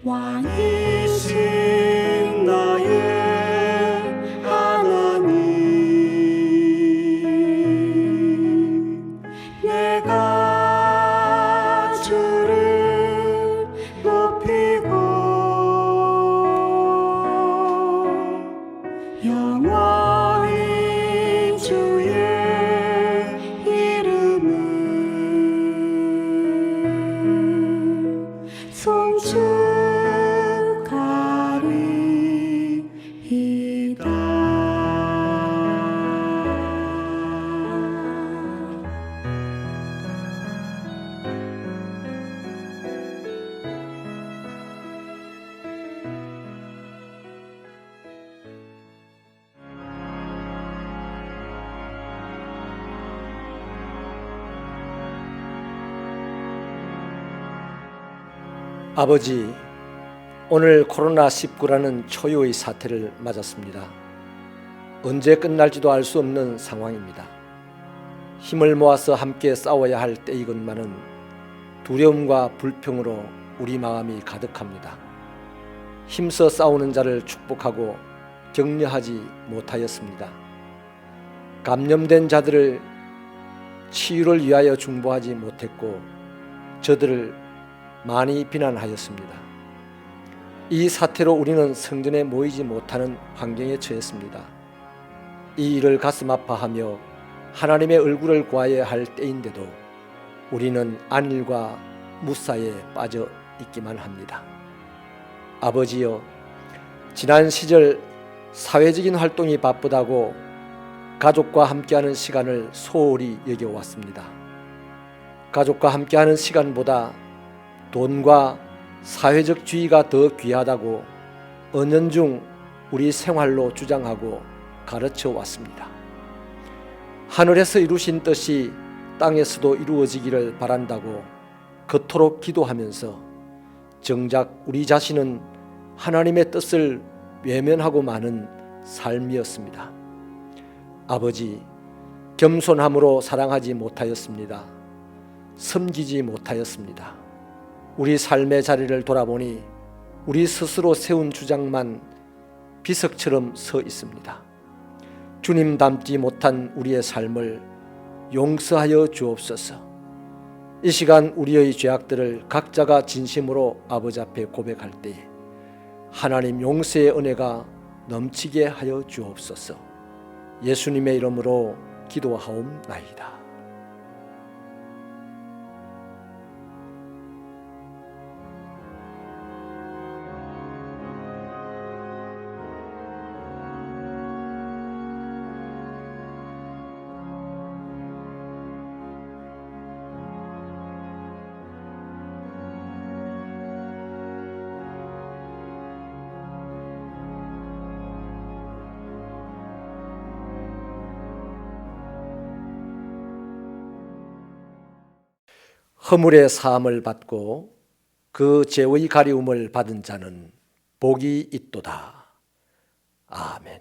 왕이신 나의 하나님, 내가 주를 높이고 영원히 주의 이름을 송축 아버지, 오늘 코로나19라는 초유의 사태를 맞았습니다. 언제 끝날지도 알 수 없는 상황입니다. 힘을 모아서 함께 싸워야 할 때이건만은 두려움과 불평으로 우리 마음이 가득합니다. 힘써 싸우는 자를 축복하고 격려하지 못하였습니다. 감염된 자들을 치유를 위하여 중보하지 못했고 저들을 많이 비난하였습니다. 이 사태로 우리는 성전에 모이지 못하는 환경에 처했습니다. 이 일을 가슴 아파하며 하나님의 얼굴을 구하여야 할 때인데도 우리는 안일과 무사에 빠져 있기만 합니다. 아버지여, 지난 시절 사회적인 활동이 바쁘다고 가족과 함께하는 시간을 소홀히 여겨왔습니다. 가족과 함께하는 시간보다 돈과 사회적 주의가 더 귀하다고 은연중 우리 생활로 주장하고 가르쳐 왔습니다. 하늘에서 이루신 뜻이 땅에서도 이루어지기를 바란다고 그토록 기도하면서 정작 우리 자신은 하나님의 뜻을 외면하고 마는 삶이었습니다. 아버지, 겸손함으로 사랑하지 못하였습니다. 섬기지 못하였습니다. 우리 삶의 자리를 돌아보니 우리 스스로 세운 주장만 비석처럼 서 있습니다. 주님 닮지 못한 우리의 삶을 용서하여 주옵소서. 이 시간 우리의 죄악들을 각자가 진심으로 아버지 앞에 고백할 때에 하나님 용서의 은혜가 넘치게 하여 주옵소서. 예수님의 이름으로 기도하옵나이다. 허물의 사함을 받고 그 죄의 가리움을 받은 자는 복이 있도다. 아멘.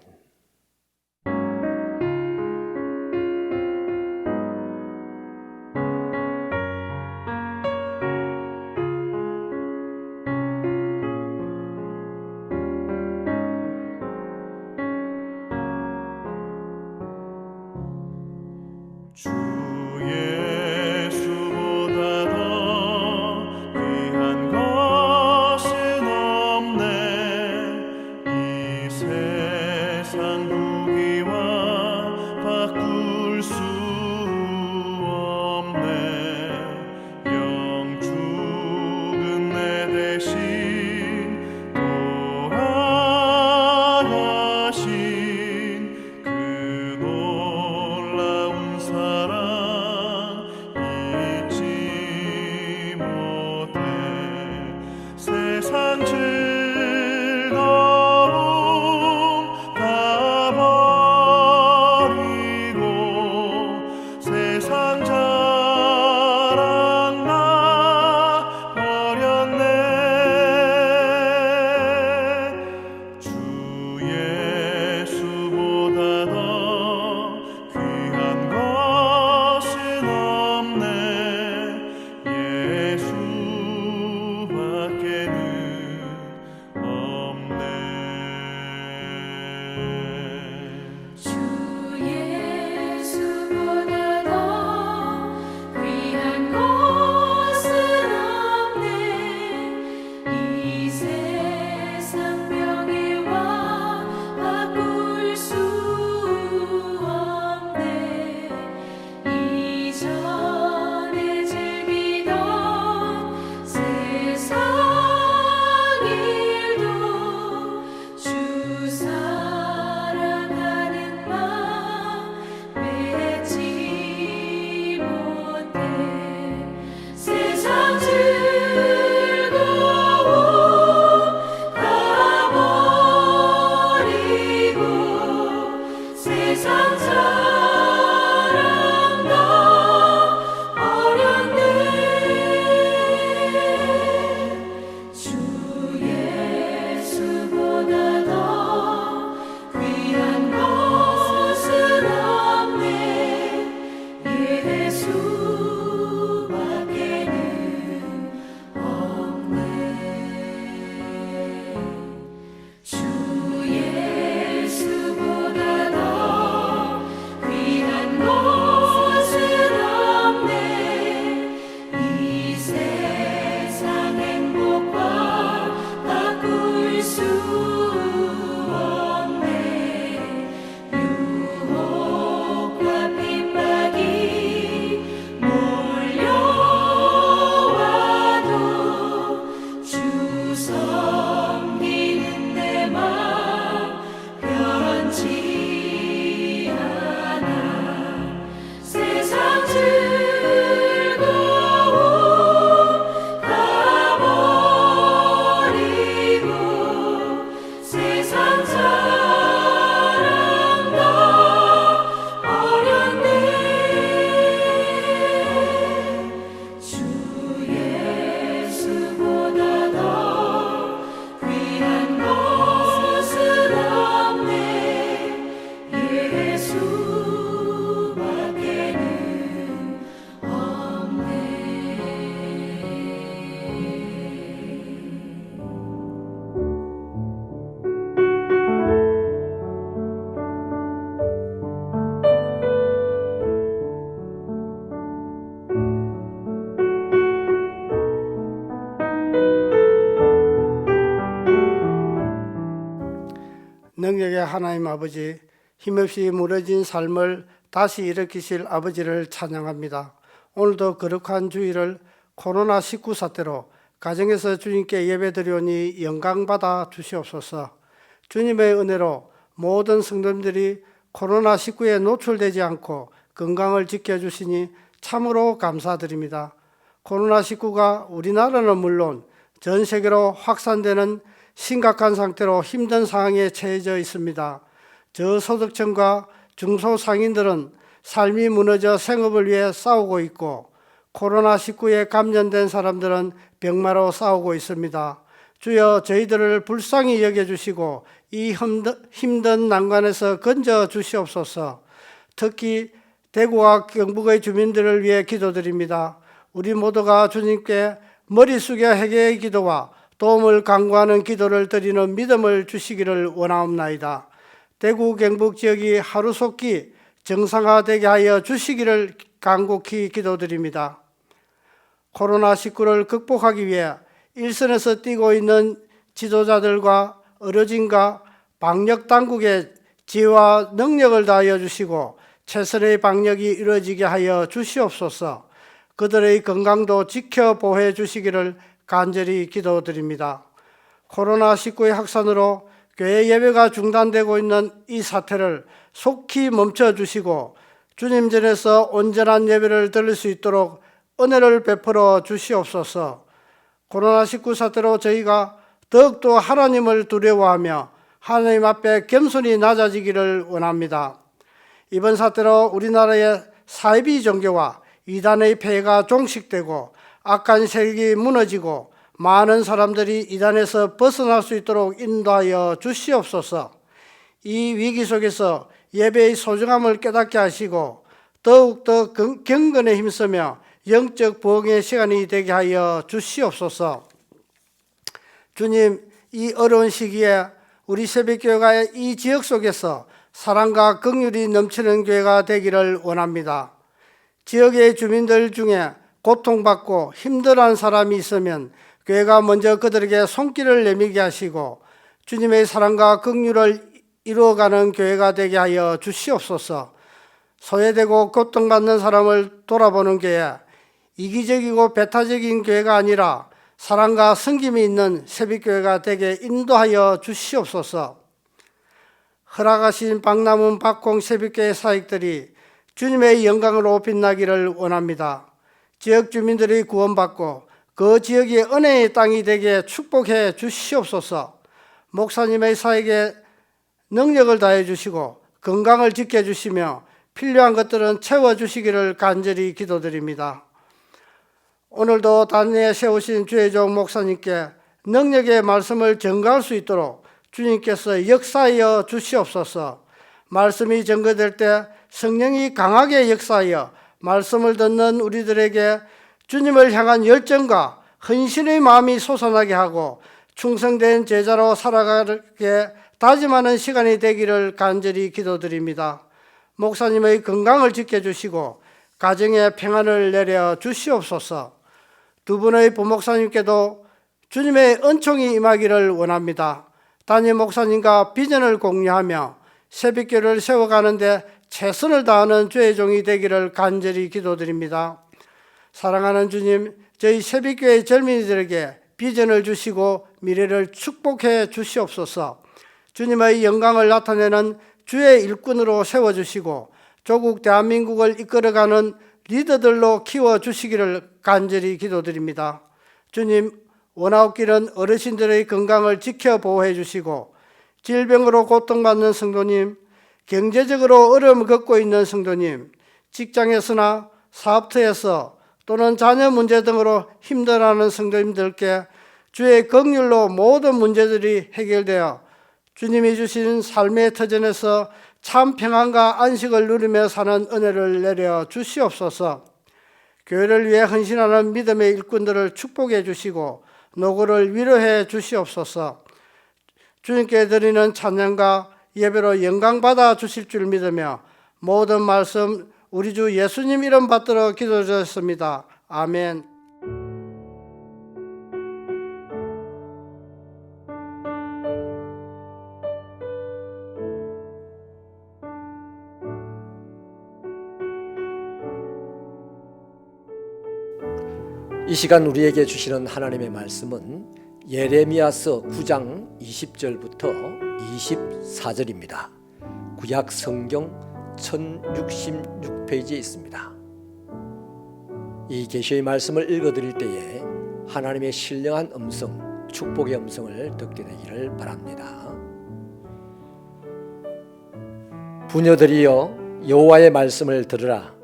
능력의 하나님 아버지, 힘없이 무너진 삶을 다시 일으키실 아버지를 찬양합니다. 오늘도 거룩한 주일을 코로나19 사태로 가정에서 주님께 예배드리오니 영광받아 주시옵소서. 주님의 은혜로 모든 성도님들이 코로나19에 노출되지 않고 건강을 지켜주시니 참으로 감사드립니다. 코로나19가 우리나라는 물론 전 세계로 확산되는 심각한 상태로 힘든 상황에 처해져 있습니다. 저소득층과 중소상인들은 삶이 무너져 생업을 위해 싸우고 있고 코로나19에 감염된 사람들은 병마로 싸우고 있습니다. 주여 저희들을 불쌍히 여겨주시고 이 힘든 난관에서 건져 주시옵소서. 특히 대구와 경북의 주민들을 위해 기도드립니다. 우리 모두가 주님께 머리 숙여 회개의 기도와 도움을 간구하는 기도를 드리는 믿음을 주시기를 원하옵나이다. 대구 경북 지역이 하루속히 정상화되게 하여 주시기를 간곡히 기도드립니다. 코로나19를 극복하기 위해 일선에서 뛰고 있는 지도자들과 의료진과 방역당국의 지혜와 능력을 다하여 주시고 최선의 방역이 이루어지게 하여 주시옵소서. 그들의 건강도 지켜 보호해 주시기를 간절히 기도드립니다. 코로나19의 확산으로 교회 예배가 중단되고 있는 이 사태를 속히 멈춰 주시고 주님 전에서 온전한 예배를 드릴 수 있도록 은혜를 베풀어 주시옵소서. 코로나19 사태로 저희가 더욱더 하나님을 두려워하며 하나님 앞에 겸손히 낮아지기를 원합니다. 이번 사태로 우리나라의 사이비 종교와 이단의 폐해가 종식되고 악한 세력이 무너지고 많은 사람들이 이단에서 벗어날 수 있도록 인도하여 주시옵소서. 이 위기 속에서 예배의 소중함을 깨닫게 하시고 더욱더 경건에 힘쓰며 영적 부흥의 시간이 되게 하여 주시옵소서. 주님, 이 어려운 시기에 우리 새벽교회가 이 지역 속에서 사랑과 긍휼이 넘치는 교회가 되기를 원합니다. 지역의 주민들 중에 고통받고 힘들어하는 사람이 있으면 교회가 먼저 그들에게 손길을 내밀게 하시고 주님의 사랑과 긍휼을 이루어가는 교회가 되게 하여 주시옵소서. 소외되고 고통받는 사람을 돌아보는 교회, 이기적이고 배타적인 교회가 아니라 사랑과 섬김이 있는 새벽교회가 되게 인도하여 주시옵소서. 허락하신 박남훈 박공 새벽교회 사역들이 주님의 영광으로 빛나기를 원합니다. 지역 주민들이 구원받고 그 지역이 은혜의 땅이 되게 축복해 주시옵소서. 목사님의 사역에 능력을 다해 주시고 건강을 지켜주시며 필요한 것들은 채워주시기를 간절히 기도드립니다. 오늘도 단위에 세우신 주의 종 목사님께 능력의 말씀을 전가할 수 있도록 주님께서 역사하여 주시옵소서. 말씀이 전거될 때 성령이 강하게 역사하여 말씀을 듣는 우리들에게 주님을 향한 열정과 헌신의 마음이 솟아나게 하고 충성된 제자로 살아가게 다짐하는 시간이 되기를 간절히 기도드립니다. 목사님의 건강을 지켜주시고 가정에 평안을 내려 주시옵소서. 두 분의 부목사님께도 주님의 은총이 임하기를 원합니다. 담임 목사님과 비전을 공유하며 새벽교회를 세워가는데 최선을 다하는 주의 종이 되기를 간절히 기도드립니다. 사랑하는 주님, 저희 새벽교회 젊은이들에게 비전을 주시고 미래를 축복해 주시옵소서. 주님의 영광을 나타내는 주의 일꾼으로 세워주시고 조국 대한민국을 이끌어가는 리더들로 키워주시기를 간절히 기도드립니다. 주님, 원하옵기는 어르신들의 건강을 지켜 보호해 주시고 질병으로 고통받는 성도님, 경제적으로 어려움을 겪고 있는 성도님, 직장에서나 사업터에서 또는 자녀 문제 등으로 힘들어하는 성도님들께 주의 긍휼로 모든 문제들이 해결되어 주님이 주신 삶의 터전에서 참 평안과 안식을 누리며 사는 은혜를 내려 주시옵소서. 교회를 위해 헌신하는 믿음의 일꾼들을 축복해 주시고 노고를 위로해 주시옵소서. 주님께 드리는 찬양과 예배로 영광 받아 주실 줄 믿으며 모든 말씀 우리 주 예수님 이름 받들어 기도드렸습니다. 아멘. 이 시간 우리에게 주시는 하나님의 말씀은 예레미야서 9장 20절부터 24절입니다. 구약 성경 1066페이지에 있습니다. 이 계시의 말씀을 읽어드릴 때에 하나님의 신령한 음성, 축복의 음성을 듣게 되기를 바랍니다. 부녀들이여, 여호와의 말씀을 들으라.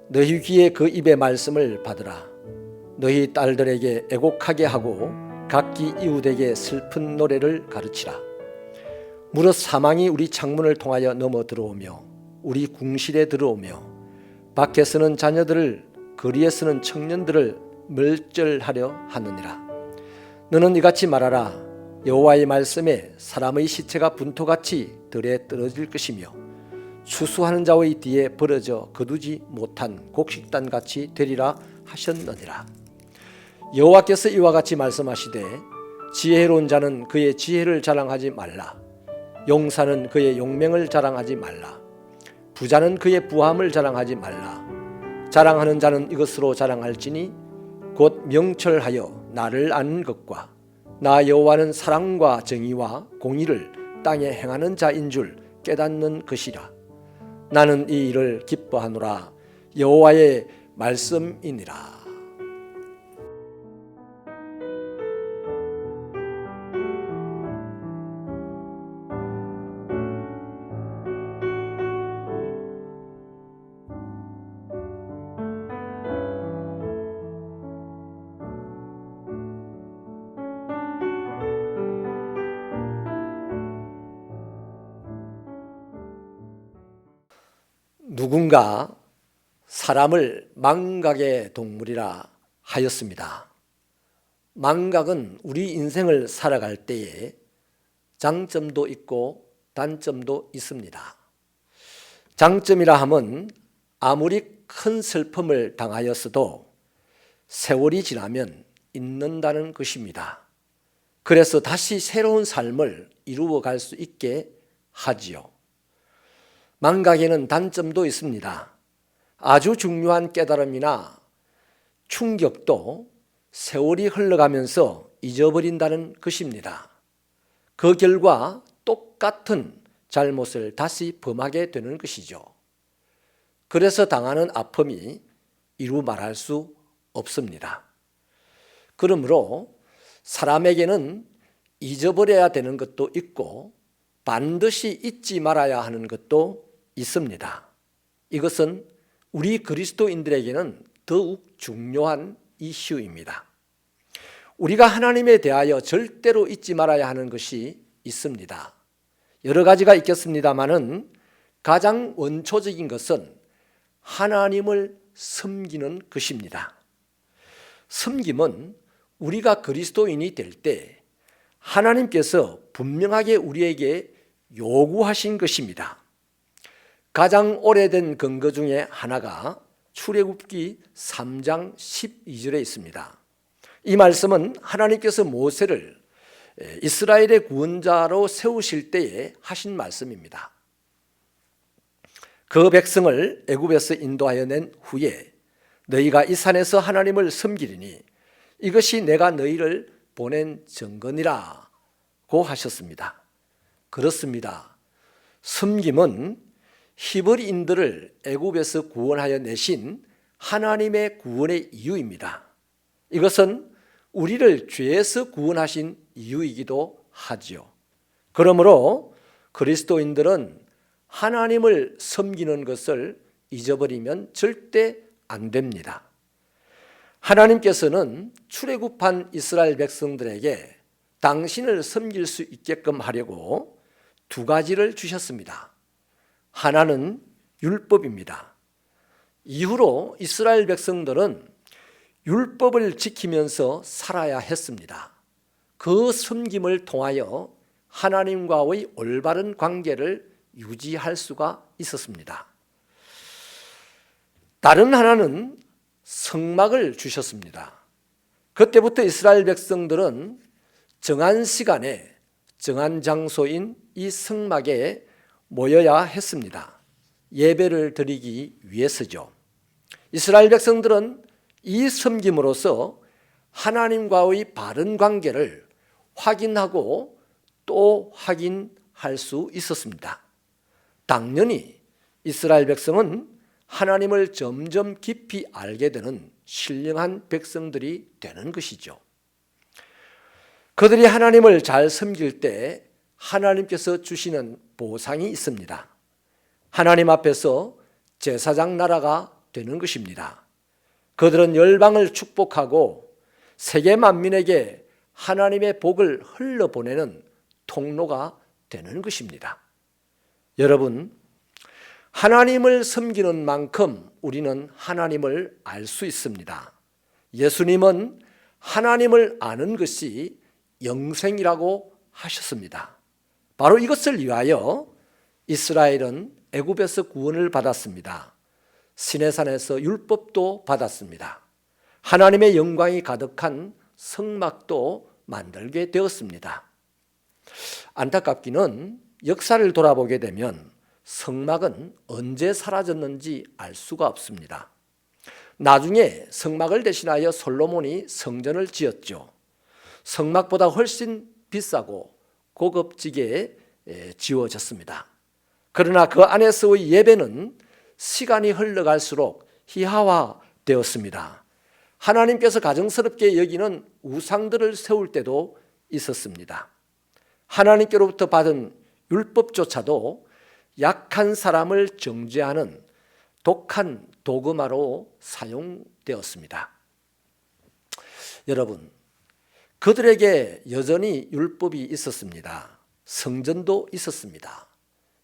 너희 귀에 그 입의 말씀을 받으라. 너희 딸들에게 애곡하게 하고 각기 이웃에게 슬픈 노래를 가르치라. 무릇 사망이 우리 창문을 통하여 넘어 들어오며 우리 궁실에 들어오며 밖에서는 자녀들을 거리에서는 청년들을 멸절하려 하느니라. 너는 이같이 말하라. 여호와의 말씀에 사람의 시체가 분토같이 들에 떨어질 것이며 추수하는 자의 뒤에 벌어져 거두지 못한 곡식단같이 되리라 하셨느니라. 여호와께서 이와 같이 말씀하시되 지혜로운 자는 그의 지혜를 자랑하지 말라. 용사는 그의 용맹을 자랑하지 말라. 부자는 그의 부함을 자랑하지 말라. 자랑하는 자는 이것으로 자랑할지니 곧 명철하여 나를 아는 것과 나 여호와는 사랑과 정의와 공의를 땅에 행하는 자인 줄 깨닫는 것이라. 나는 이 일을 기뻐하노라. 여호와의 말씀이니라. 누군가 사람을 망각의 동물이라 하였습니다. 망각은 우리 인생을 살아갈 때에 장점도 있고 단점도 있습니다. 장점이라 함은 아무리 큰 슬픔을 당하였어도 세월이 지나면 잊는다는 것입니다. 그래서 다시 새로운 삶을 이루어 갈 수 있게 하지요. 망각에는 단점도 있습니다. 아주 중요한 깨달음이나 충격도 세월이 흘러가면서 잊어버린다는 것입니다. 그 결과 똑같은 잘못을 다시 범하게 되는 것이죠. 그래서 당하는 아픔이 이루 말할 수 없습니다. 그러므로 사람에게는 잊어버려야 되는 것도 있고 반드시 잊지 말아야 하는 것도 있습니다. 이것은 우리 그리스도인들에게는 더욱 중요한 이슈입니다. 우리가 하나님에 대하여 절대로 잊지 말아야 하는 것이 있습니다. 여러 가지가 있겠습니다마는 가장 원초적인 것은 하나님을 섬기는 것입니다. 섬김은 우리가 그리스도인이 될 때 하나님께서 분명하게 우리에게 요구하신 것입니다. 가장 오래된 근거 중에 하나가 출애굽기 3장 12절에 있습니다. 이 말씀은 하나님께서 모세를 이스라엘의 구원자로 세우실 때에 하신 말씀입니다. 그 백성을 애굽에서 인도하여 낸 후에 너희가 이 산에서 하나님을 섬기리니 이것이 내가 너희를 보낸 증거니라고 하셨습니다. 그렇습니다. 섬김은 히브리인들을 애굽에서 구원하여 내신 하나님의 구원의 이유입니다. 이것은 우리를 죄에서 구원하신 이유이기도 하지요. 그러므로 그리스도인들은 하나님을 섬기는 것을 잊어버리면 절대 안 됩니다. 하나님께서는 출애굽한 이스라엘 백성들에게 당신을 섬길 수 있게끔 하려고 두 가지를 주셨습니다. 하나는 율법입니다. 이후로 이스라엘 백성들은 율법을 지키면서 살아야 했습니다. 그 섬김을 통하여 하나님과의 올바른 관계를 유지할 수가 있었습니다. 다른 하나는 성막을 주셨습니다. 그때부터 이스라엘 백성들은 정한 시간에 정한 장소인 이 성막에 모여야 했습니다. 예배를 드리기 위해서죠. 이스라엘 백성들은 이 섬김으로써 하나님과의 바른 관계를 확인하고 또 확인할 수 있었습니다. 당연히 이스라엘 백성은 하나님을 점점 깊이 알게 되는 신령한 백성들이 되는 것이죠. 그들이 하나님을 잘 섬길 때 하나님께서 주시는 보상이 있습니다. 하나님 앞에서 제사장 나라가 되는 것입니다. 그들은 열방을 축복하고 세계 만민에게 하나님의 복을 흘려보내는 통로가 되는 것입니다. 여러분, 하나님을 섬기는 만큼 우리는 하나님을 알 수 있습니다. 예수님은 하나님을 아는 것이 영생이라고 하셨습니다. 바로 이것을 위하여 이스라엘은 애굽에서 구원을 받았습니다. 시내산에서 율법도 받았습니다. 하나님의 영광이 가득한 성막도 만들게 되었습니다. 안타깝기는 역사를 돌아보게 되면 성막은 언제 사라졌는지 알 수가 없습니다. 나중에 성막을 대신하여 솔로몬이 성전을 지었죠. 성막보다 훨씬 비싸고 고급지게 지어졌습니다. 그러나 그 안에서의 예배는 시간이 흘러갈수록 희화화되었습니다. 하나님께서 가증스럽게 여기는 우상들을 세울 때도 있었습니다. 하나님께로부터 받은 율법조차도 약한 사람을 정죄하는 독한 도구마로 사용되었습니다. 여러분, 그들에게 여전히 율법이 있었습니다. 성전도 있었습니다.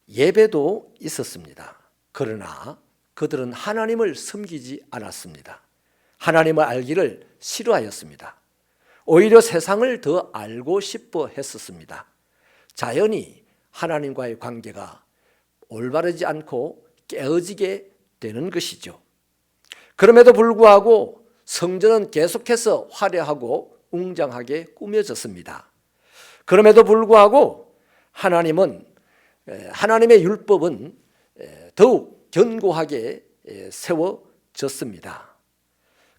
예배도 있었습니다. 그러나 그들은 하나님을 섬기지 않았습니다. 하나님을 알기를 싫어하였습니다. 오히려 세상을 더 알고 싶어 했었습니다. 자연히 하나님과의 관계가 올바르지 않고 깨어지게 되는 것이죠. 그럼에도 불구하고 성전은 계속해서 화려하고 웅장하게 꾸며졌습니다. 그럼에도 불구하고 하나님의 율법은 더욱 견고하게 세워졌습니다.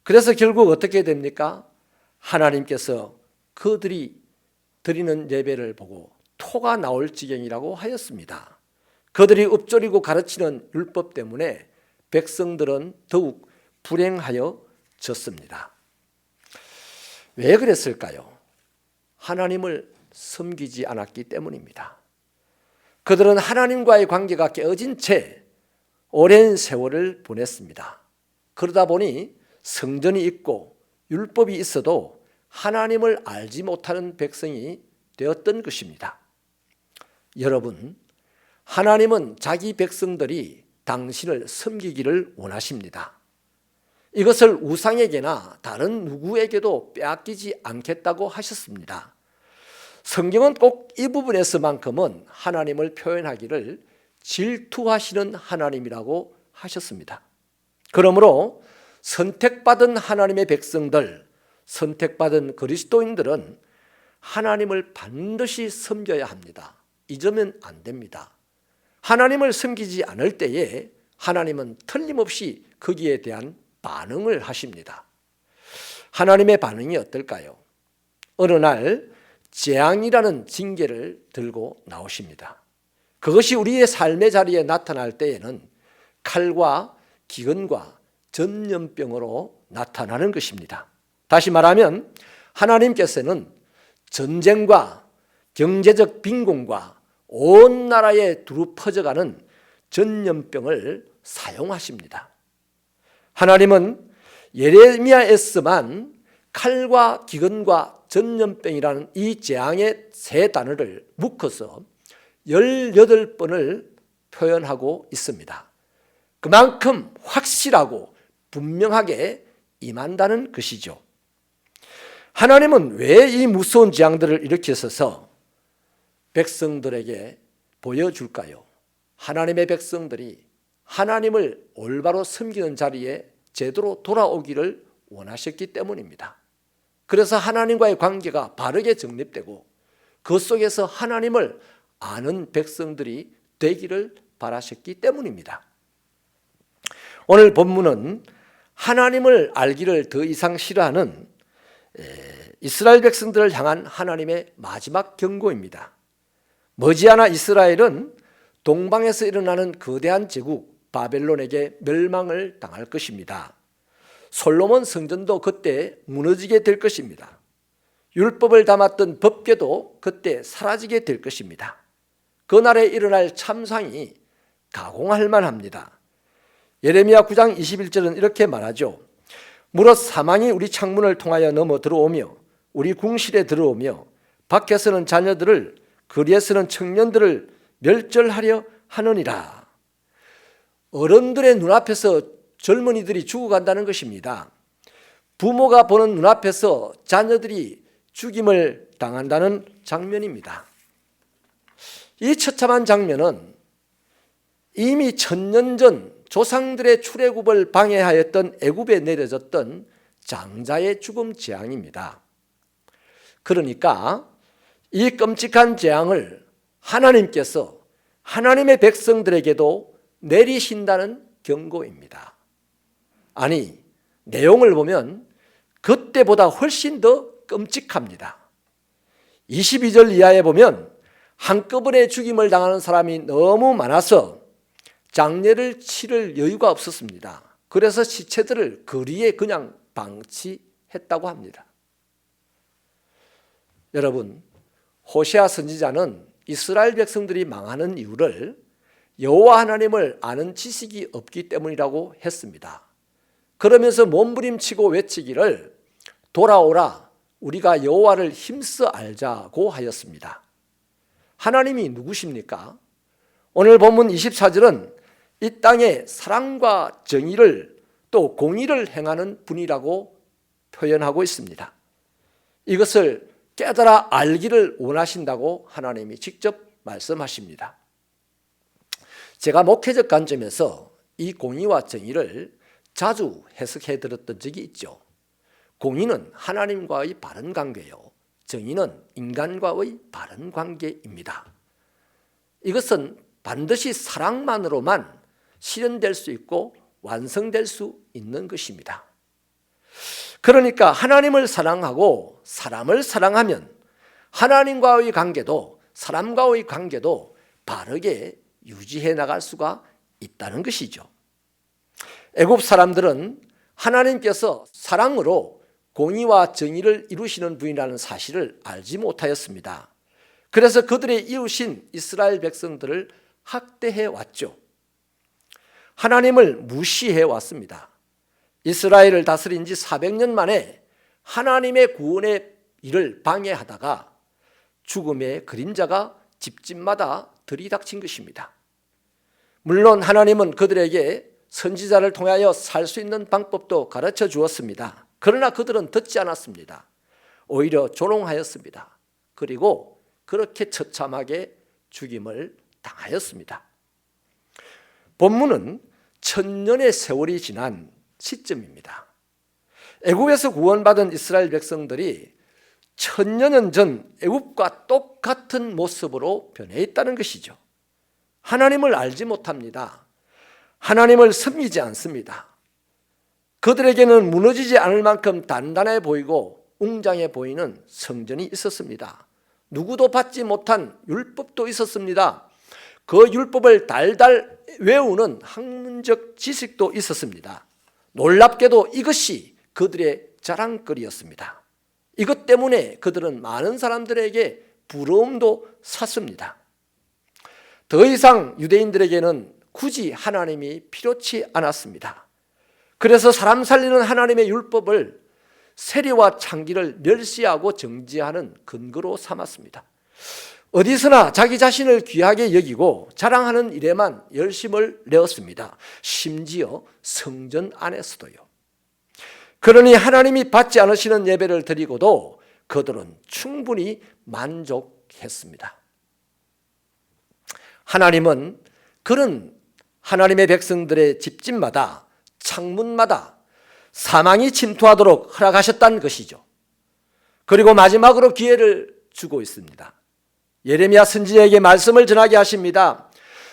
그래서 결국 어떻게 됩니까? 하나님께서 그들이 드리는 예배를 보고 토가 나올 지경이라고 하였습니다. 그들이 읊조리고 가르치는 율법 때문에 백성들은 더욱 불행하여졌습니다. 왜 그랬을까요? 하나님을 섬기지 않았기 때문입니다. 그들은 하나님과의 관계가 깨어진 채 오랜 세월을 보냈습니다. 그러다 보니 성전이 있고 율법이 있어도 하나님을 알지 못하는 백성이 되었던 것입니다. 여러분, 하나님은 자기 백성들이 당신을 섬기기를 원하십니다. 이것을 우상에게나 다른 누구에게도 빼앗기지 않겠다고 하셨습니다. 성경은 꼭 이 부분에서만큼은 하나님을 표현하기를 질투하시는 하나님이라고 하셨습니다. 그러므로 선택받은 하나님의 백성들, 선택받은 그리스도인들은 하나님을 반드시 섬겨야 합니다. 잊으면 안 됩니다. 하나님을 섬기지 않을 때에 하나님은 틀림없이 거기에 대한 반응을 하십니다. 하나님의 반응이 어떨까요? 어느 날 재앙이라는 징계를 들고 나오십니다. 그것이 우리의 삶의 자리에 나타날 때에는 칼과 기근과 전염병으로 나타나는 것입니다. 다시 말하면 하나님께서는 전쟁과 경제적 빈곤과 온 나라에 두루 퍼져가는 전염병을 사용하십니다. 하나님은 예레미야에서만 칼과 기근과 전염병이라는 이 재앙의 세 단어를 묶어서 18번을 표현하고 있습니다. 그만큼 확실하고 분명하게 임한다는 것이죠. 하나님은 왜 이 무서운 재앙들을 일으키셔서 백성들에게 보여줄까요? 하나님의 백성들이 하나님을 올바로 섬기는 자리에 제대로 돌아오기를 원하셨기 때문입니다. 그래서 하나님과의 관계가 바르게 정립되고 그 속에서 하나님을 아는 백성들이 되기를 바라셨기 때문입니다. 오늘 본문은 하나님을 알기를 더 이상 싫어하는 이스라엘 백성들을 향한 하나님의 마지막 경고입니다. 머지않아 이스라엘은 동방에서 일어나는 거대한 제국 바벨론에게 멸망을 당할 것입니다. 솔로몬 성전도 그때 무너지게 될 것입니다. 율법을 담았던 법궤도 그때 사라지게 될 것입니다. 그날에 일어날 참상이 가공할 만합니다. 예레미야 9장 21절은 이렇게 말하죠. 무릇 사망이 우리 창문을 통하여 넘어 들어오며 우리 궁실에 들어오며 밖에서는 자녀들을 거리에서는 청년들을 멸절하려 하느니라. 어른들의 눈앞에서 젊은이들이 죽어간다는 것입니다. 부모가 보는 눈앞에서 자녀들이 죽임을 당한다는 장면입니다. 이 처참한 장면은 이미 천년 전 조상들의 출애굽을 방해하였던 애굽에 내려졌던 장자의 죽음 재앙입니다. 그러니까 이 끔찍한 재앙을 하나님께서 하나님의 백성들에게도 내리신다는 경고입니다. 아니, 내용을 보면 그때보다 훨씬 더 끔찍합니다. 22절 이하에 보면 한꺼번에 죽임을 당하는 사람이 너무 많아서 장례를 치를 여유가 없었습니다. 그래서 시체들을 거리에 그냥 방치했다고 합니다. 여러분, 호세아 선지자는 이스라엘 백성들이 망하는 이유를 여호와 하나님을 아는 지식이 없기 때문이라고 했습니다. 그러면서 몸부림치고 외치기를 돌아오라, 우리가 여호와를 힘써 알자고 하였습니다. 하나님이 누구십니까? 오늘 본문 24절은 이 땅에 사랑과 정의를 또 공의를 행하는 분이라고 표현하고 있습니다. 이것을 깨달아 알기를 원하신다고 하나님이 직접 말씀하십니다. 제가 목회적 관점에서 이 공의와 정의를 자주 해석해 들었던 적이 있죠. 공의는 하나님과의 바른 관계요, 정의는 인간과의 바른 관계입니다. 이것은 반드시 사랑만으로만 실현될 수 있고 완성될 수 있는 것입니다. 그러니까 하나님을 사랑하고 사람을 사랑하면 하나님과의 관계도 사람과의 관계도 바르게 유지해 나갈 수가 있다는 것이죠. 애굽 사람들은 하나님께서 사랑으로 공의와 정의를 이루시는 분이라는 사실을 알지 못하였습니다. 그래서 그들의 이웃인 이스라엘 백성들을 학대해 왔죠. 하나님을 무시해 왔습니다. 이스라엘을 다스린 지 400년 만에 하나님의 구원의 일을 방해하다가 죽음의 그림자가 집집마다 들이닥친 것입니다. 물론 하나님은 그들에게 선지자를 통하여 살 수 있는 방법도 가르쳐 주었습니다. 그러나 그들은 듣지 않았습니다. 오히려 조롱하였습니다. 그리고 그렇게 처참하게 죽임을 당하였습니다. 본문은 천년의 세월이 지난 시점입니다. 애굽에서 구원받은 이스라엘 백성들이 천년 전 애굽과 똑같은 모습으로 변해 있다는 것이죠. 하나님을 알지 못합니다. 하나님을 섬기지 않습니다. 그들에게는 무너지지 않을 만큼 단단해 보이고 웅장해 보이는 성전이 있었습니다. 누구도 받지 못한 율법도 있었습니다. 그 율법을 달달 외우는 학문적 지식도 있었습니다. 놀랍게도 이것이 그들의 자랑거리였습니다. 이것 때문에 그들은 많은 사람들에게 부러움도 샀습니다. 더 이상 유대인들에게는 굳이 하나님이 필요치 않았습니다. 그래서 사람 살리는 하나님의 율법을 세리와 창기를 멸시하고 정지하는 근거로 삼았습니다. 어디서나 자기 자신을 귀하게 여기고 자랑하는 일에만 열심을 내었습니다. 심지어 성전 안에서도요. 그러니 하나님이 받지 않으시는 예배를 드리고도 그들은 충분히 만족했습니다. 하나님은 그런 하나님의 백성들의 집집마다 창문마다 사망이 침투하도록 허락하셨다는 것이죠. 그리고 마지막으로 기회를 주고 있습니다. 예레미야 선지자에게 말씀을 전하게 하십니다.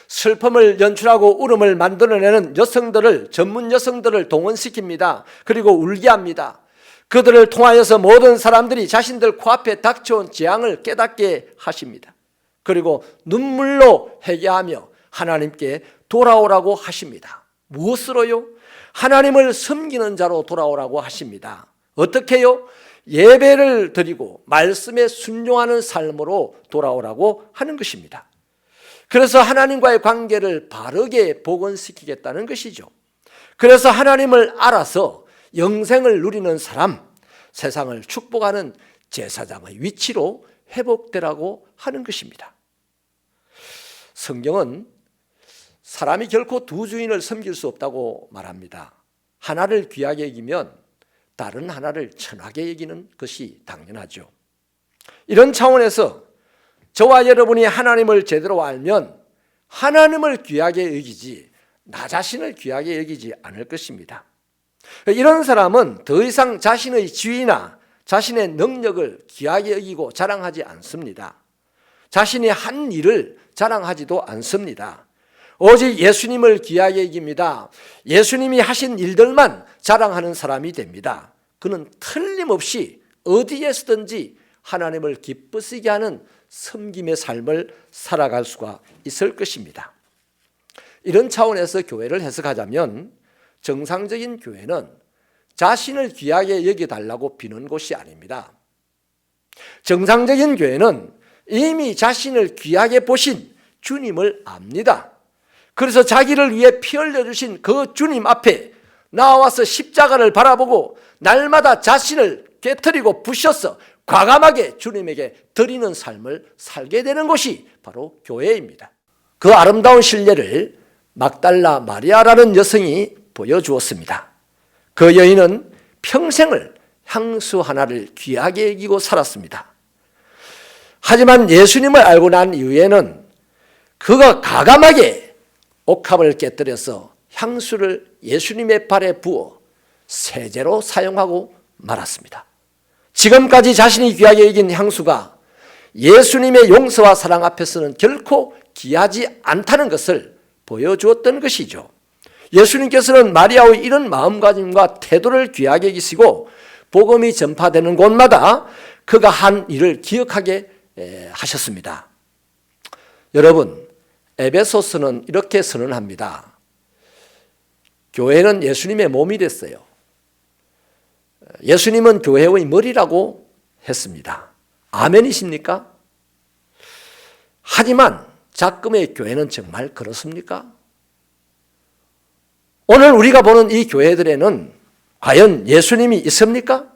슬픔을 연출하고 울음을 만들어내는 여성들을, 전문 여성들을 동원시킵니다. 그리고 울게 합니다. 그들을 통하여서 모든 사람들이 자신들 코앞에 닥쳐온 재앙을 깨닫게 하십니다. 그리고 눈물로 회개하며 하나님께 돌아오라고 하십니다. 무엇으로요? 하나님을 섬기는 자로 돌아오라고 하십니다. 어떻게요? 예배를 드리고 말씀에 순종하는 삶으로 돌아오라고 하는 것입니다. 그래서 하나님과의 관계를 바르게 복원시키겠다는 것이죠. 그래서 하나님을 알아서 영생을 누리는 사람, 세상을 축복하는 제사장의 위치로 회복되라고 하는 것입니다. 성경은 사람이 결코 두 주인을 섬길 수 없다고 말합니다. 하나를 귀하게 여기면 다른 하나를 천하게 여기는 것이 당연하죠. 이런 차원에서 저와 여러분이 하나님을 제대로 알면 하나님을 귀하게 여기지 나 자신을 귀하게 여기지 않을 것입니다. 이런 사람은 더 이상 자신의 지위나 자신의 능력을 귀하게 여기고 자랑하지 않습니다. 자신이 한 일을 자랑하지도 않습니다. 오직 예수님을 귀하게 여깁니다. 예수님이 하신 일들만 자랑하는 사람이 됩니다. 그는 틀림없이 어디에서든지 하나님을 기쁘시게 하는 섬김의 삶을 살아갈 수가 있을 것입니다. 이런 차원에서 교회를 해석하자면 정상적인 교회는 자신을 귀하게 여겨달라고 비는 곳이 아닙니다. 정상적인 교회는 이미 자신을 귀하게 보신 주님을 압니다. 그래서 자기를 위해 피 흘려주신 그 주님 앞에 나와서 십자가를 바라보고 날마다 자신을 깨트리고 부셔서 과감하게 주님에게 드리는 삶을 살게 되는 곳이 바로 교회입니다. 그 아름다운 신뢰를 막달라 마리아라는 여성이 보여주었습니다. 그 여인은 평생을 향수 하나를 귀하게 여기고 살았습니다. 하지만 예수님을 알고 난 이후에는 그가 과감하게 옥합을 깨뜨려서 향수를 예수님의 발에 부어 세제로 사용하고 말았습니다. 지금까지 자신이 귀하게 여긴 향수가 예수님의 용서와 사랑 앞에서는 결코 귀하지 않다는 것을 보여주었던 것이죠. 예수님께서는 마리아의 이런 마음가짐과 태도를 귀하게 여기시고 복음이 전파되는 곳마다 그가 한 일을 기억하게 하셨습니다. 여러분, 에베소서는 이렇게 선언합니다. 교회는 예수님의 몸이 됐어요. 예수님은 교회의 머리라고 했습니다. 아멘이십니까? 하지만 작금의 교회는 정말 그렇습니까? 오늘 우리가 보는 이 교회들에는 과연 예수님이 있습니까?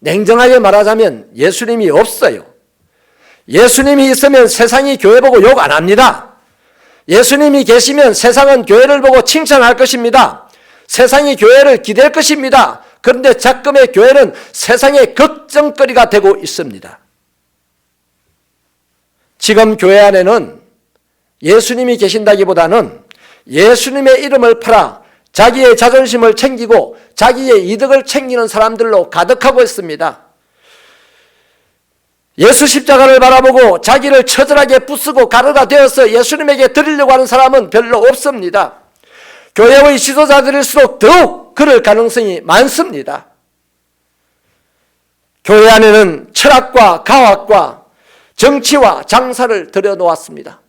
냉정하게 말하자면 예수님이 없어요. 예수님이 있으면 세상이 교회 보고 욕 안 합니다. 예수님이 계시면 세상은 교회를 보고 칭찬할 것입니다. 세상이 교회를 기댈 것입니다. 그런데 작금의 교회는 세상의 걱정거리가 되고 있습니다. 지금 교회 안에는 예수님이 계신다기보다는 예수님의 이름을 팔아 자기의 자존심을 챙기고 자기의 이득을 챙기는 사람들로 가득하고 있습니다. 예수 십자가를 바라보고 자기를 처절하게 부수고 가루가 되어서 예수님에게 드리려고 하는 사람은 별로 없습니다. 교회의 지도자들일수록 더욱 그럴 가능성이 많습니다. 교회 안에는 철학과 과학과 정치와 장사를 들여놓았습니다.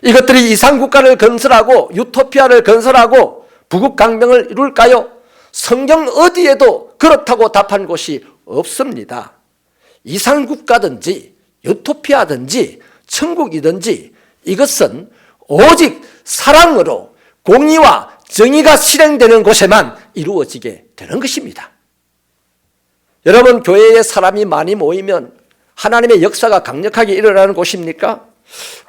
이것들이 이상국가를 건설하고 유토피아를 건설하고 부국강병을 이룰까요? 성경 어디에도 그렇다고 답한 곳이 없습니다. 이상국가든지 유토피아든지 천국이든지 이것은 오직 사랑으로 공의와 정의가 실행되는 곳에만 이루어지게 되는 것입니다. 여러분, 교회에 사람이 많이 모이면 하나님의 역사가 강력하게 일어나는 곳입니까?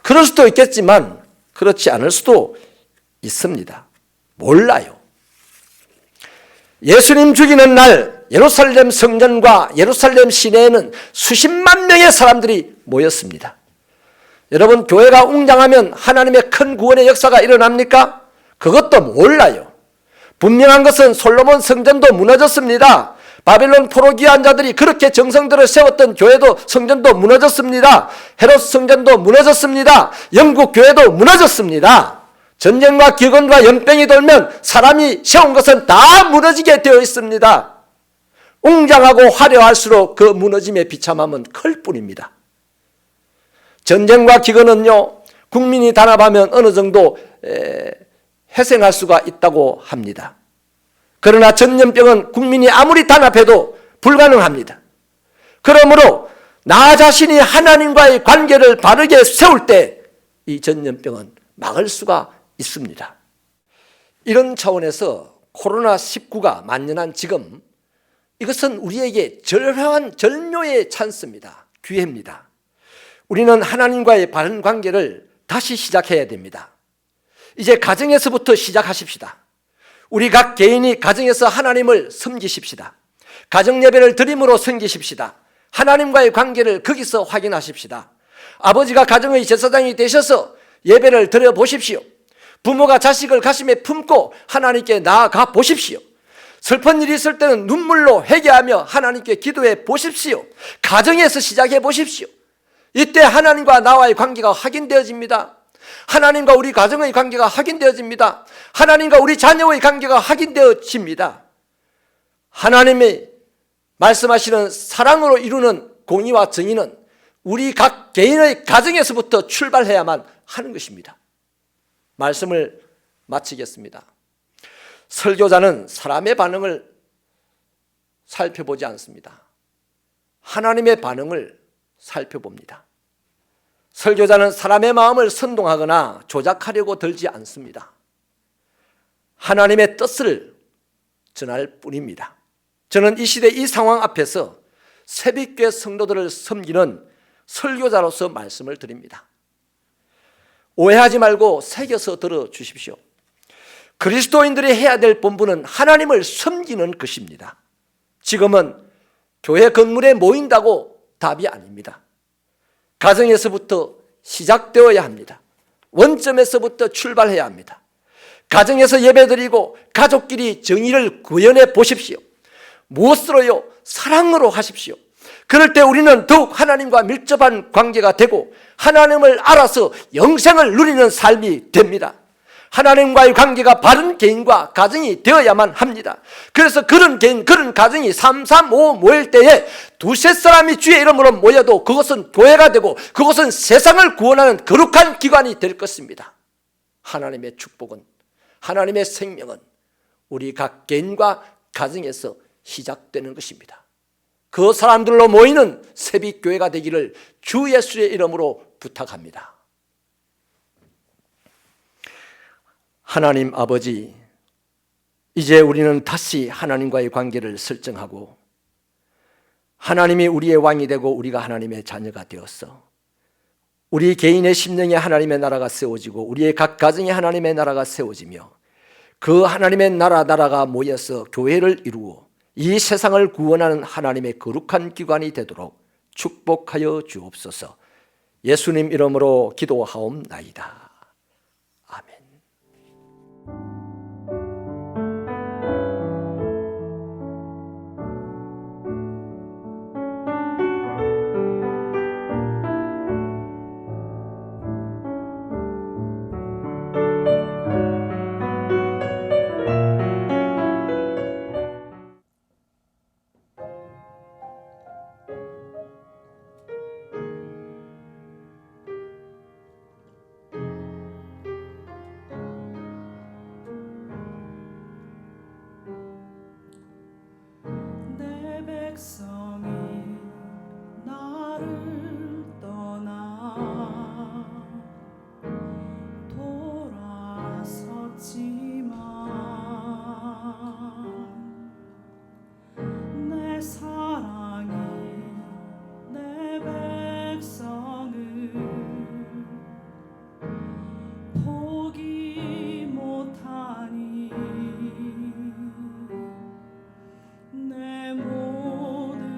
그럴 수도 있겠지만 그렇지 않을 수도 있습니다. 몰라요. 예수님 죽이는 날 예루살렘 성전과 예루살렘 시내에는 수십만 명의 사람들이 모였습니다. 여러분, 교회가 웅장하면 하나님의 큰 구원의 역사가 일어납니까? 그것도 몰라요. 분명한 것은 솔로몬 성전도 무너졌습니다. 바벨론 포로 귀환 자들이 그렇게 정성들을 세웠던 교회도 성전도 무너졌습니다. 헤롯 성전도 무너졌습니다. 영국 교회도 무너졌습니다. 전쟁과 기근과 연병이 돌면 사람이 세운 것은 다 무너지게 되어 있습니다. 웅장하고 화려할수록 그 무너짐의 비참함은 클 뿐입니다. 전쟁과 기근은요, 국민이 단합하면 어느 정도 회생할 수가 있다고 합니다. 그러나 전염병은 국민이 아무리 단합해도 불가능합니다. 그러므로 나 자신이 하나님과의 관계를 바르게 세울 때 이 전염병은 막을 수가 있습니다. 이런 차원에서 코로나19가 만연한 지금 이것은 우리에게 절호한 절묘의 찬스입니다. 기회입니다. 우리는 하나님과의 바른 관계를 다시 시작해야 됩니다. 이제 가정에서부터 시작하십시다. 우리 각 개인이 가정에서 하나님을 섬기십시다. 가정 예배를 드림으로 섬기십시다. 하나님과의 관계를 거기서 확인하십시다. 아버지가 가정의 제사장이 되셔서 예배를 드려 보십시오. 부모가 자식을 가슴에 품고 하나님께 나아가 보십시오. 슬픈 일이 있을 때는 눈물로 회개하며 하나님께 기도해 보십시오. 가정에서 시작해 보십시오. 이때 하나님과 나와의 관계가 확인되어집니다. 하나님과 우리 가정의 관계가 확인되어집니다. 하나님과 우리 자녀의 관계가 확인되어집니다. 하나님이 말씀하시는 사랑으로 이루는 공의와 정의는 우리 각 개인의 가정에서부터 출발해야만 하는 것입니다. 말씀을 마치겠습니다. 설교자는 사람의 반응을 살펴보지 않습니다. 하나님의 반응을 살펴봅니다. 설교자는 사람의 마음을 선동하거나 조작하려고 들지 않습니다. 하나님의 뜻을 전할 뿐입니다. 저는 이 시대 이 상황 앞에서 새벽교회 성도들을 섬기는 설교자로서 말씀을 드립니다. 오해하지 말고 새겨서 들어주십시오. 그리스도인들이 해야 될 본분은 하나님을 섬기는 것입니다. 지금은 교회 건물에 모인다고 답이 아닙니다. 가정에서부터 시작되어야 합니다. 원점에서부터 출발해야 합니다. 가정에서 예배드리고 가족끼리 정의를 구현해 보십시오. 무엇으로요? 사랑으로 하십시오. 그럴 때 우리는 더욱 하나님과 밀접한 관계가 되고 하나님을 알아서 영생을 누리는 삶이 됩니다. 하나님과의 관계가 바른 개인과 가정이 되어야만 합니다. 그래서 그런 개인, 그런 가정이 335 모일 때에 두세 사람이 주의 이름으로 모여도 그것은 교회가 되고 그것은 세상을 구원하는 거룩한 기관이 될 것입니다. 하나님의 축복은, 하나님의 생명은 우리 각 개인과 가정에서 시작되는 것입니다. 그 사람들로 모이는 새벽교회가 되기를 주 예수의 이름으로 부탁합니다. 하나님 아버지, 이제 우리는 다시 하나님과의 관계를 설정하고 하나님이 우리의 왕이 되고 우리가 하나님의 자녀가 되었어. 우리 개인의 심령에 하나님의 나라가 세워지고 우리의 각 가정에 하나님의 나라가 세워지며 그 하나님의 나라가 모여서 교회를 이루어 이 세상을 구원하는 하나님의 거룩한 기관이 되도록 축복하여 주옵소서. 예수님 이름으로 기도하옵나이다. 아멘. 내 백성이 나를 떠나 돌아섰지만 내 사랑이 내 백성을 포기 못하니 내 모든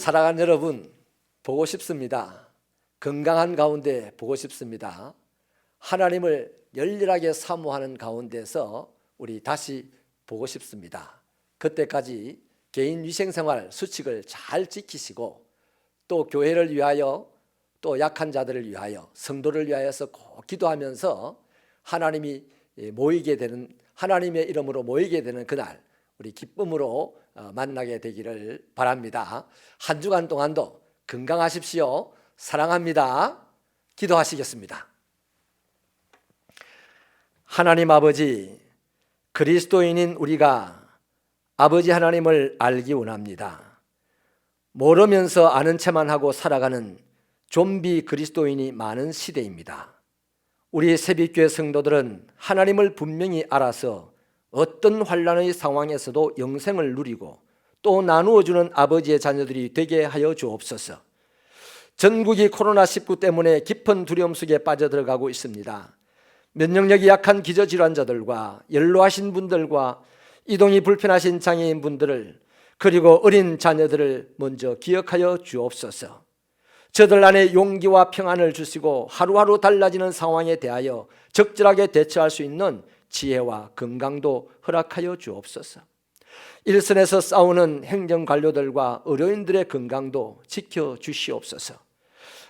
사랑하는 여러분, 보고 싶습니다. 건강한 가운데 보고 싶습니다. 하나님을 열렬하게 사모하는 가운데서 우리 다시 보고 싶습니다. 그때까지 개인 위생생활 수칙을 잘 지키시고 또 교회를 위하여 또 약한 자들을 위하여 성도를 위하여서 꼭 기도하면서 하나님이 모이게 되는, 하나님의 이름으로 모이게 되는 그날 우리 기쁨으로 만나게 되기를 바랍니다. 한 주간 동안도 건강하십시오. 사랑합니다. 기도하시겠습니다. 하나님 아버지, 그리스도인인 우리가 아버지 하나님을 알기 원합니다. 모르면서 아는 체만 하고 살아가는 좀비 그리스도인이 많은 시대입니다. 우리 새빛교회 성도들은 하나님을 분명히 알아서 어떤 환난의 상황에서도 영생을 누리고 또 나누어주는 아버지의 자녀들이 되게 하여 주옵소서. 전국이 코로나19 때문에 깊은 두려움 속에 빠져들어가고 있습니다. 면역력이 약한 기저질환자들과 연로하신 분들과 이동이 불편하신 장애인분들을 그리고 어린 자녀들을 먼저 기억하여 주옵소서. 저들 안에 용기와 평안을 주시고 하루하루 달라지는 상황에 대하여 적절하게 대처할 수 있는 지혜와 건강도 허락하여 주옵소서. 일선에서 싸우는 행정관료들과 의료인들의 건강도 지켜주시옵소서.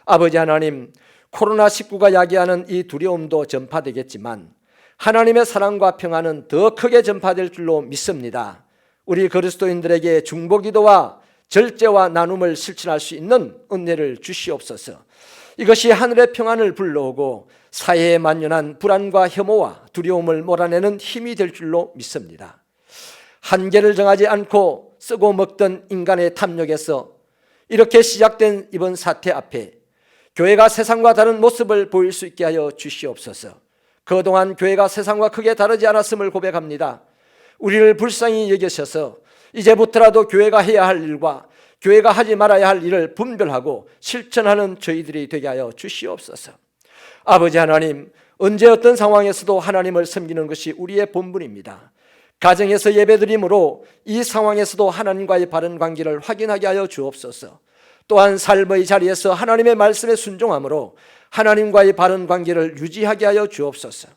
아버지 하나님, 코로나19가 야기하는 이 두려움도 전파되겠지만 하나님의 사랑과 평안은 더 크게 전파될 줄로 믿습니다. 우리 그리스도인들에게 중보기도와 절제와 나눔을 실천할 수 있는 은혜를 주시옵소서. 이것이 하늘의 평안을 불러오고 사회에 만연한 불안과 혐오와 두려움을 몰아내는 힘이 될 줄로 믿습니다. 한계를 정하지 않고 쓰고 먹던 인간의 탐욕에서 이렇게 시작된 이번 사태 앞에 교회가 세상과 다른 모습을 보일 수 있게 하여 주시옵소서. 그동안 교회가 세상과 크게 다르지 않았음을 고백합니다. 우리를 불쌍히 여기셔서 이제부터라도 교회가 해야 할 일과 교회가 하지 말아야 할 일을 분별하고 실천하는 저희들이 되게 하여 주시옵소서. 아버지 하나님, 언제 어떤 상황에서도 하나님을 섬기는 것이 우리의 본분입니다. 가정에서 예배드림으로 이 상황에서도 하나님과의 바른 관계를 확인하게 하여 주옵소서. 또한 삶의 자리에서 하나님의 말씀에 순종함으로 하나님과의 바른 관계를 유지하게 하여 주옵소서.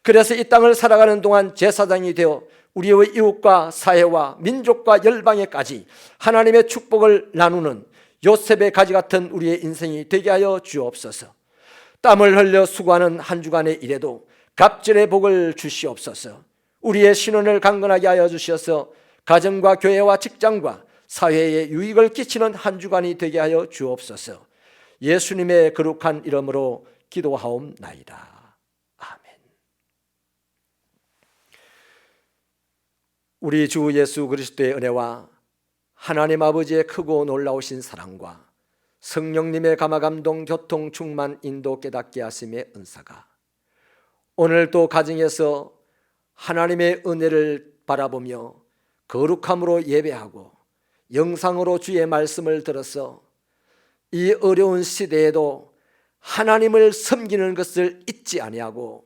그래서 이 땅을 살아가는 동안 제사장이 되어 우리의 이웃과 사회와 민족과 열방에까지 하나님의 축복을 나누는 요셉의 가지 같은 우리의 인생이 되게 하여 주옵소서. 땀을 흘려 수고하는 한 주간의 일에도 갑절의 복을 주시옵소서. 우리의 신원을 강건하게 하여 주셔서 가정과 교회와 직장과 사회에 유익을 끼치는 한 주간이 되게 하여 주옵소서. 예수님의 거룩한 이름으로 기도하옵나이다. 아멘. 우리 주 예수 그리스도의 은혜와 하나님 아버지의 크고 놀라우신 사랑과 성령님의 감화감동 교통 충만 인도 깨닫게 하심의 은사가 오늘도 가정에서 하나님의 은혜를 바라보며 거룩함으로 예배하고 영상으로 주의 말씀을 들어서 이 어려운 시대에도 하나님을 섬기는 것을 잊지 아니하고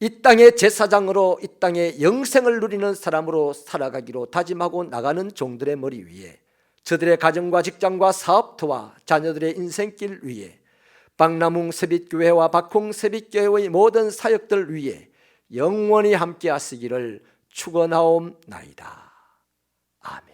이 땅의 제사장으로 이 땅의 영생을 누리는 사람으로 살아가기로 다짐하고 나가는 종들의 머리 위에 저들의 가정과 직장과 사업터와 자녀들의 인생길 위에 박남웅 새빛교회와 박홍 새빛교회의 모든 사역들 위에 영원히 함께 하시기를 축원하옵나이다. 아멘.